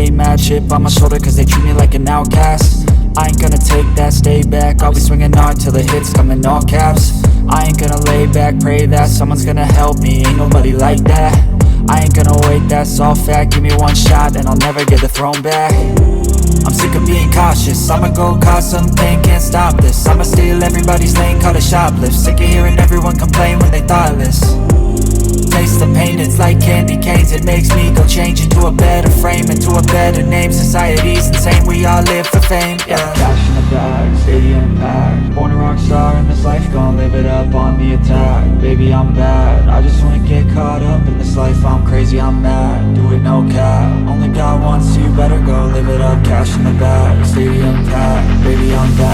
stay mad, chip on my shoulder cause they treat me like an outcast. I ain't gonna take that, stay back, I'll be swinging hard till the hits come in all caps. I ain't gonna lay back, pray that someone's gonna help me, ain't nobody like that. I ain't gonna wait, that's all fact, give me one shot and I'll never get the throne back. I'm sick of being cautious, I'ma go cause something, can't stop this. I'ma steal everybody's lane, call it shoplift. Sick of hearing everyone complain when they thoughtless. Taste the pain, it's like candy canes. It makes me go change into a better frame, into a better name. Society's insane, we all live for fame, yeah. Cash in the bag, stadium packed. Born a rock star in this life, gon' live it up on the attack. Baby, I'm bad, I just wanna get caught up in this life. I'm crazy, I'm mad, do it no cap. Only God wants you, better go live it up. Cash in the bag, stadium packed. Baby, I'm bad.